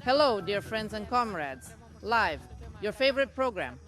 Hello, dear friends and comrades. Live, your favorite program.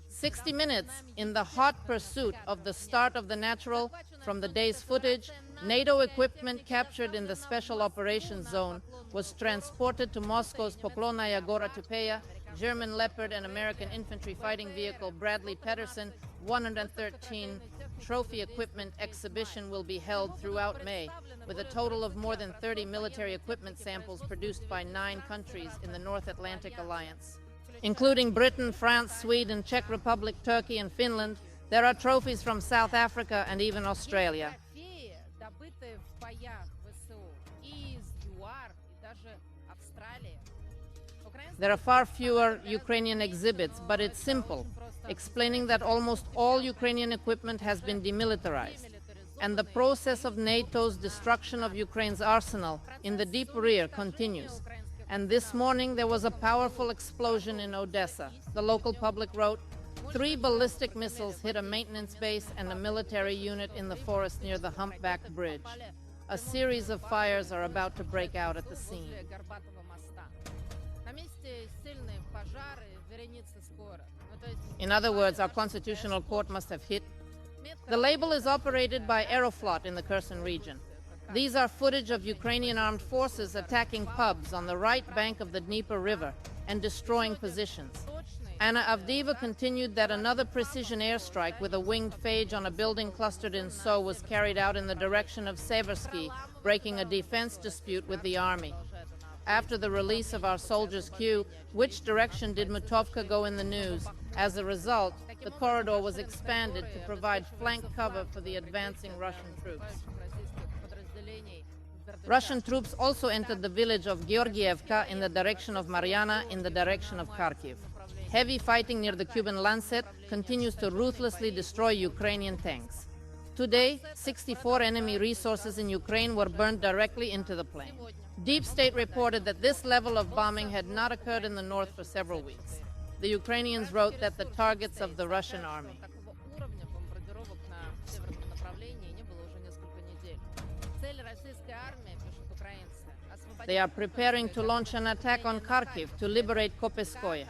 60 minutes in the hot pursuit of the start of the natural. From the day's footage, NATO equipment captured in the Special Operations Zone was transported to Moscow's Poklonnaya Gora Tupeya, German Leopard and American infantry fighting vehicle Bradley Pedersen 113 trophy equipment exhibition will be held throughout May, with a total of more than 30 military equipment samples produced by 9 countries in the North Atlantic Alliance. Including Britain, France, Sweden, Czech Republic, Turkey, and Finland, there are trophies from South Africa and even Australia. There are far fewer Ukrainian exhibits, but it's simple, explaining that almost all Ukrainian equipment has been demilitarized, and the process of NATO's destruction of Ukraine's arsenal in the deep rear continues. And this morning there was a powerful explosion in Odessa. The local public wrote, 3 ballistic missiles hit a maintenance base and a military unit in the forest near the Humpback Bridge. A series of fires are about to break out at the scene. In other words, our constitutional court must have hit. The label is operated by Aeroflot in the Kherson region. These are footage of Ukrainian armed forces attacking pubs on the right bank of the Dnieper River and destroying positions. Anna Avdieva continued that another precision airstrike with a winged phage on a building clustered in So was carried out in the direction of Seversky, breaking a defense dispute with the army. After the release of our soldiers' queue, which direction did Mutovka go in the news? As a result, the corridor was expanded to provide flank cover for the advancing Russian troops. Russian troops also entered the village of Georgievka in the direction of Mariana in the direction of Kharkiv. Heavy fighting near the Cuban Lancet continues to ruthlessly destroy Ukrainian tanks. Today, 64 enemy resources in Ukraine were burned directly into the plain. Deep State reported that this level of bombing had not occurred in the north for several weeks. The Ukrainians wrote that the targets of the Russian army. They are preparing to launch an attack on Kharkiv to liberate Kopeskoye.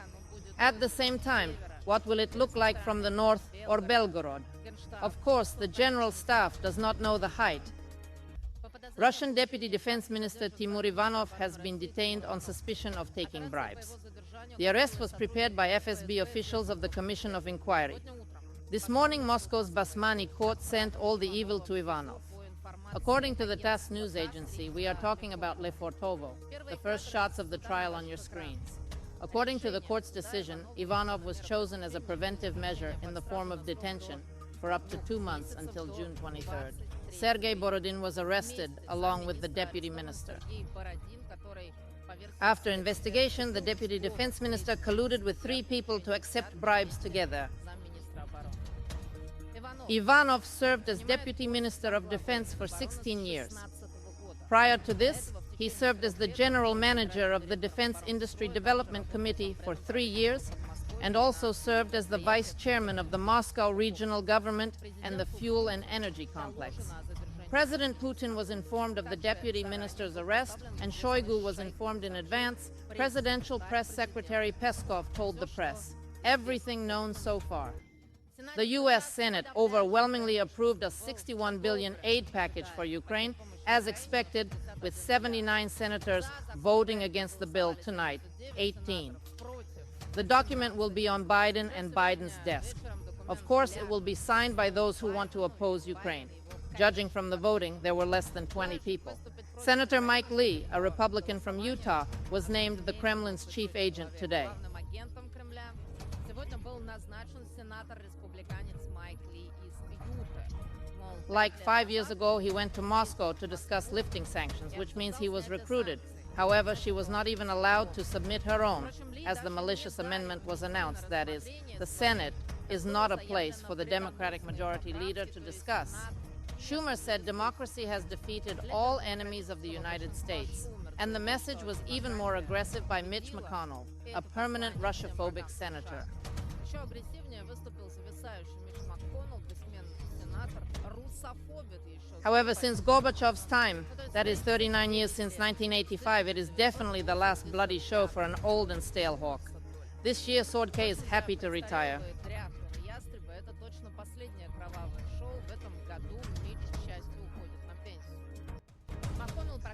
At the same time, what will it look like from the north or Belgorod? Of course, the General Staff does not know the height. Russian Deputy Defense Minister Timur Ivanov has been detained on suspicion of taking bribes. The arrest was prepared by FSB officials of the Commission of Inquiry. This morning, Moscow's Basmanny Court sent all the evil to Ivanov. According to the TASS news agency, we are talking about Lefortovo, the first shots of the trial on your screens. According to the court's decision, Ivanov was chosen as a preventive measure in the form of detention for up to 2 months until June 23rd. Sergei Borodin was arrested along with the deputy minister. After investigation, the deputy defense minister colluded with 3 people to accept bribes together. Ivanov served as deputy minister of defense for 16 years. Prior to this, he served as the general manager of the Defense Industry Development Committee for 3 years and also served as the vice chairman of the Moscow regional government and the fuel and energy complex. President Putin was informed of the deputy minister's arrest, and Shoigu was informed in advance. Presidential press secretary Peskov told the press, "Everything known so far." The U.S. Senate overwhelmingly approved a $61 billion aid package for Ukraine, as expected, with 79 senators voting against the bill tonight, 18. The document will be on Biden and Biden's desk. Of course, it will be signed by those who want to oppose Ukraine. Judging from the voting, there were less than 20 people. Senator Mike Lee, a Republican from Utah, was named the Kremlin's chief agent today. Like 5 years ago, he went to Moscow to discuss lifting sanctions, which means he was recruited. However, she was not even allowed to submit her own, as the malicious amendment was announced. That is, the Senate is not a place for the Democratic majority leader to discuss. Schumer said democracy has defeated all enemies of the United States. And the message was even more aggressive by Mitch McConnell, a permanent Russia-phobic senator. However, since Gorbachev's time, that is 39 years since 1985, it is definitely the last bloody show for an old and stale hawk. This year, Sword K is happy to retire.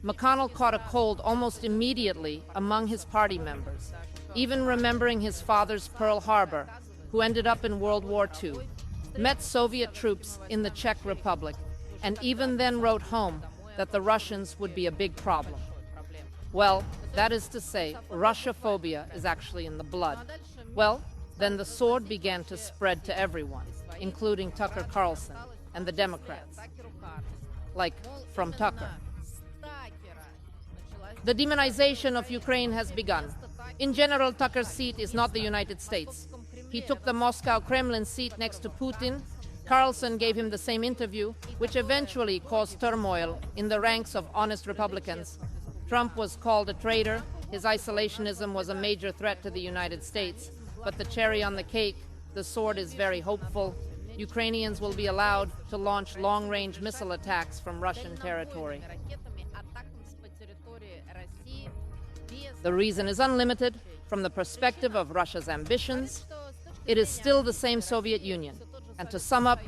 McConnell caught a cold almost immediately among his party members, even remembering his father's Pearl Harbor, who ended up in World War II, met Soviet troops in the Czech Republic, and even then wrote home that the Russians would be a big problem. Well, that is to say, Russophobia is actually in the blood. Well, then the sword began to spread to everyone, including Tucker Carlson and the Democrats. Like, from Tucker. The demonization of Ukraine has begun. In general, Tucker's seat is not the United States. He took the Moscow Kremlin seat next to Putin. Carlson gave him the same interview, which eventually caused turmoil in the ranks of honest Republicans. Trump was called a traitor. His isolationism was a major threat to the United States. But the cherry on the cake, the sword is very hopeful. Ukrainians will be allowed to launch long-range missile attacks from Russian territory. The reason is unlimited. From the perspective of Russia's ambitions, it is still the same Soviet Union. And to sum up,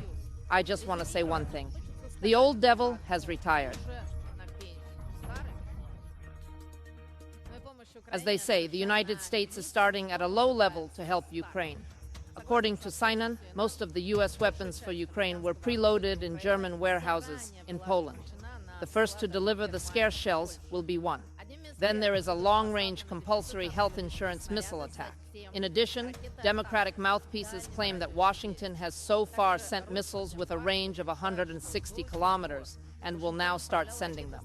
I just want to say one thing. The old devil has retired. As they say, the United States is starting at a low level to help Ukraine. According to Sinan, most of the U.S. weapons for Ukraine were preloaded in German warehouses in Poland. The first to deliver the scarce shells will be one. Then there is a long-range compulsory health insurance missile attack. In addition, Democratic mouthpieces claim that Washington has so far sent missiles with a range of 160 kilometers and will now start sending them.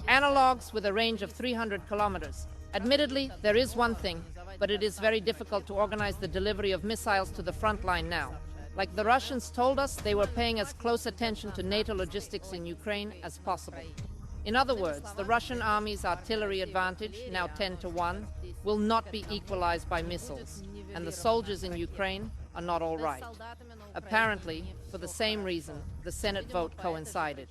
Analogs with a range of 300 kilometers. Admittedly, there is one thing, but it is very difficult to organize the delivery of missiles to the front line now. Like the Russians told us, they were paying as close attention to NATO logistics in Ukraine as possible. In other words, the Russian army's artillery advantage, now 10-1, will not be equalized by missiles, and the soldiers in Ukraine are not all right. Apparently, for the same reason, the Senate vote coincided.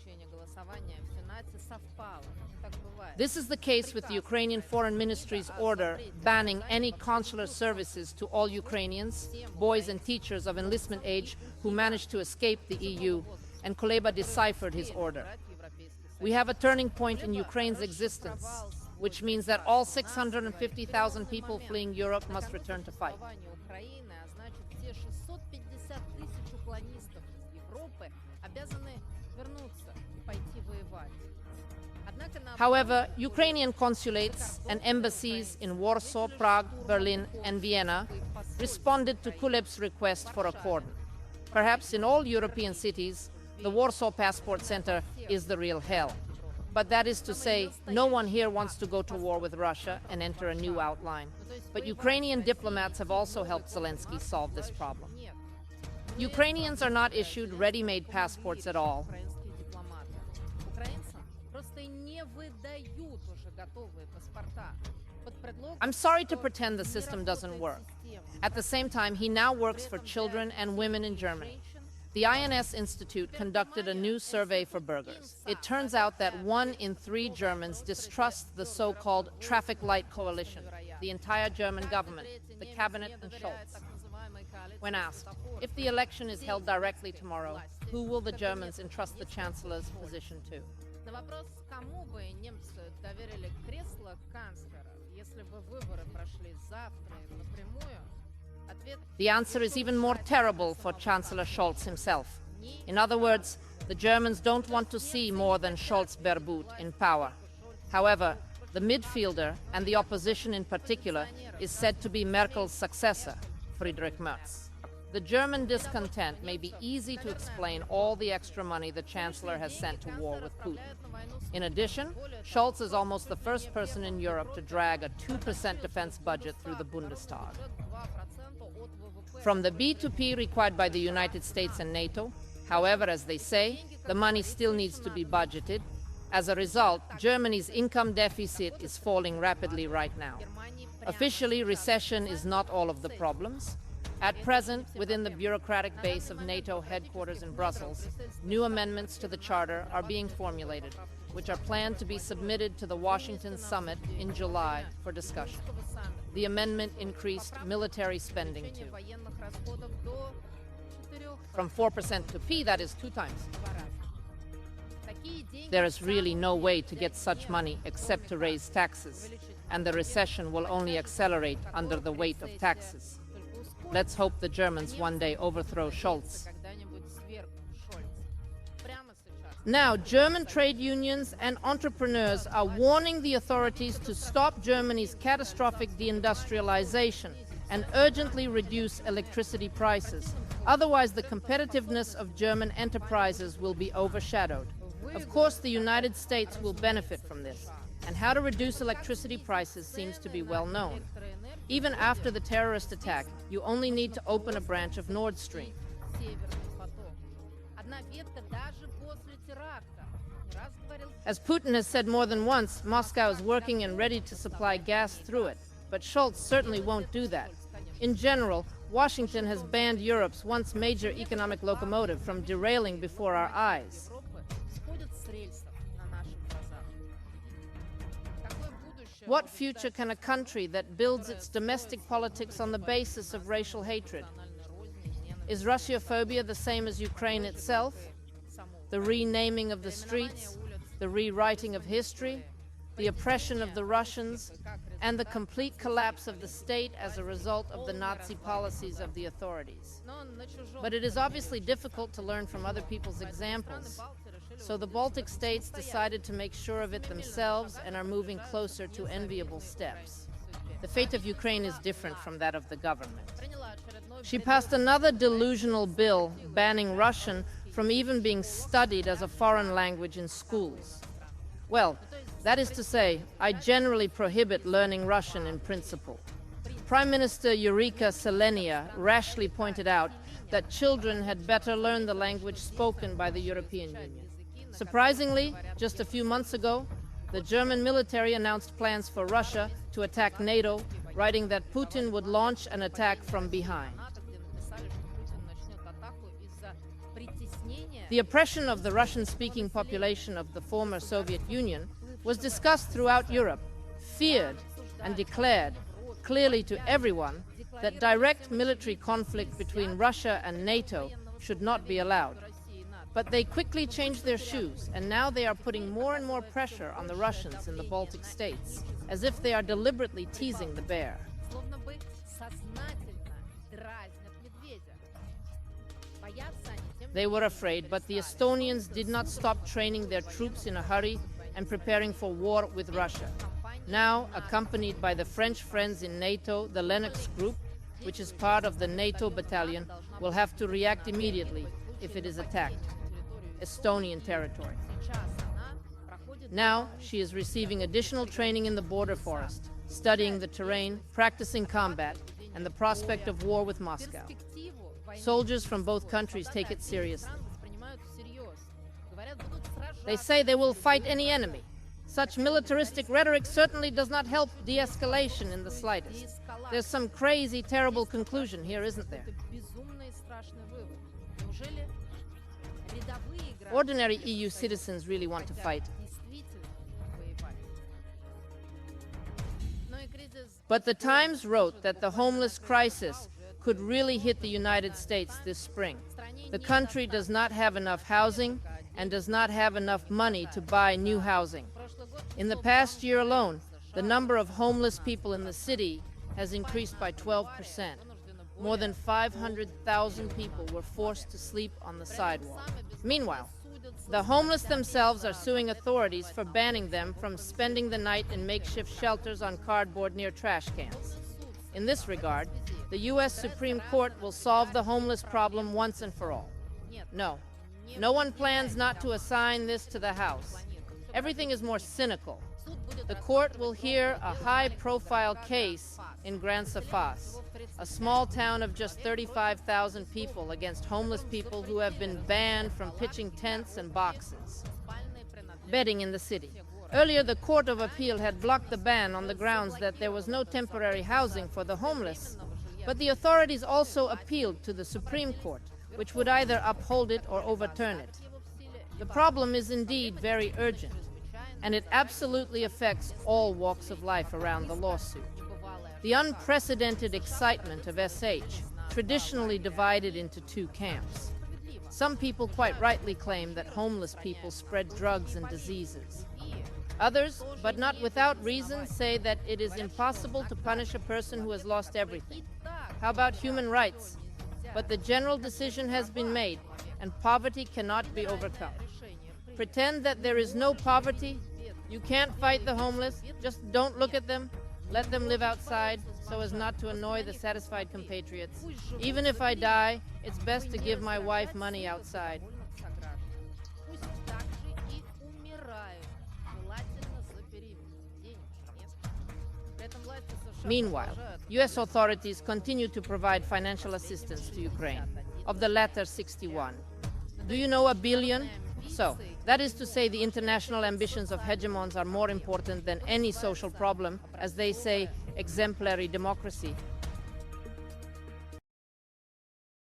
This is the case with the Ukrainian Foreign Ministry's order banning any consular services to all Ukrainians, boys and teachers of enlistment age who managed to escape the EU, and Kuleba deciphered his order. We have a turning point in Ukraine's existence, which means that all 650,000 people fleeing Europe must return to fight. However, Ukrainian consulates and embassies in Warsaw, Prague, Berlin, and Vienna responded to Kuleb's request for a cordon. Perhaps in all European cities, the Warsaw Passport Center is the real hell. But that is to say, no one here wants to go to war with Russia and enter a new outline. But Ukrainian diplomats have also helped Zelensky solve this problem. Ukrainians are not issued ready-made passports at all. I'm sorry to pretend the system doesn't work. At the same time, he now works for children and women in Germany. The INS Institute conducted a new survey for burghers. It turns out that 1 in 3 Germans distrust the so-called traffic light coalition, the entire German government, the cabinet, and Scholz. When asked, if the election is held directly tomorrow, who will the Germans entrust the Chancellor's position to? The answer is even more terrible for Chancellor Scholz himself. In other words, the Germans don't want to see more than Scholz-Berbut in power. However, the midfielder, and the opposition in particular, is said to be Merkel's successor, Friedrich Merz. The German discontent may be easy to explain all the extra money the Chancellor has sent to war with Putin. In addition, Scholz is almost the first person in Europe to drag a 2% defense budget through the Bundestag. From the B2P required by the United States and NATO, however, as they say, the money still needs to be budgeted. As a result, Germany's income deficit is falling rapidly right now. Officially, recession is not all of the problems. At present, within the bureaucratic base of NATO headquarters in Brussels, new amendments to the Charter are being formulated, which are planned to be submitted to the Washington summit in July for discussion. The amendment increased military spending too. From 4% to P, that is 2 times. There is really no way to get such money except to raise taxes, and the recession will only accelerate under the weight of taxes. Let's hope the Germans one day overthrow Scholz. Now, German trade unions and entrepreneurs are warning the authorities to stop Germany's catastrophic deindustrialization and urgently reduce electricity prices. Otherwise, the competitiveness of German enterprises will be overshadowed. Of course, the United States will benefit from this, and how to reduce electricity prices seems to be well known. Even after the terrorist attack, you only need to open a branch of Nord Stream. As Putin has said more than once, Moscow is working and ready to supply gas through it, but Scholz certainly won't do that. In general, Washington has banned Europe's once major economic locomotive from derailing before our eyes. What future can a country that builds its domestic politics on the basis of racial hatred? Is Russophobia the same as Ukraine itself? The renaming of the streets, the rewriting of history, the oppression of the Russians, and the complete collapse of the state as a result of the Nazi policies of the authorities. But it is obviously difficult to learn from other people's examples. So the Baltic states decided to make sure of it themselves and are moving closer to enviable steps. The fate of Ukraine is different from that of the government. She passed another delusional bill banning Russian from even being studied as a foreign language in schools. Well, that is to say, I generally prohibit learning Russian in principle. Prime Minister Eureka Selenia rashly pointed out that children had better learn the language spoken by the European Union. Surprisingly, just a few months ago, the German military announced plans for Russia to attack NATO, writing that Putin would launch an attack from behind. The oppression of the Russian-speaking population of the former Soviet Union was discussed throughout Europe, feared, and declared clearly to everyone that direct military conflict between Russia and NATO should not be allowed. But they quickly changed their shoes, and now they are putting more and more pressure on the Russians in the Baltic states, as if they are deliberately teasing the bear. They were afraid, but the Estonians did not stop training their troops in a hurry and preparing for war with Russia. Now, accompanied by the French friends in NATO, the Lennox Group, which is part of the NATO battalion, will have to react immediately if it is attacked. Estonian territory. Now, she is receiving additional training in the border forest, studying the terrain, practicing combat, and the prospect of war with Moscow. Soldiers from both countries take it seriously. They say they will fight any enemy. Such militaristic rhetoric certainly does not help de-escalation in the slightest. There's some crazy, terrible conclusion here, isn't there? Ordinary EU citizens really want to fight. But the Times wrote that the homeless crisis could really hit the United States this spring. The country does not have enough housing and does not have enough money to buy new housing. In the past year alone, the number of homeless people in the city has increased by 12%. More than 500,000 people were forced to sleep on the sidewalk. Meanwhile, the homeless themselves are suing authorities for banning them from spending the night in makeshift shelters on cardboard near trash cans. In this regard, the U.S. Supreme Court will solve the homeless problem once and for all. No one plans not to assign this to the House. Everything is more cynical. The court will hear a high-profile case in Grand Safas, a small town of just 35,000 people, against homeless people who have been banned from pitching tents and boxes, bedding in the city. Earlier, the Court of Appeal had blocked the ban on the grounds that there was no temporary housing for the homeless. But the authorities also appealed to the Supreme Court, which would either uphold it or overturn it. The problem is indeed very urgent, and it absolutely affects all walks of life around the lawsuit. The unprecedented excitement of SH traditionally divided into two camps. Some people quite rightly claim that homeless people spread drugs and diseases. Others, but not without reason, say that it is impossible to punish a person who has lost everything. How about human rights? But the general decision has been made, and poverty cannot be overcome. Pretend that there is no poverty. You can't fight the homeless. Just don't look at them. Let them live outside so as not to annoy the satisfied compatriots. Even if I die, it's best to give my wife money outside. Meanwhile, U.S. authorities continue to provide financial assistance to Ukraine, of the latter 61. Do you know $1 billion? So, that is to say the international ambitions of hegemons are more important than any social problem, as they say, exemplary democracy,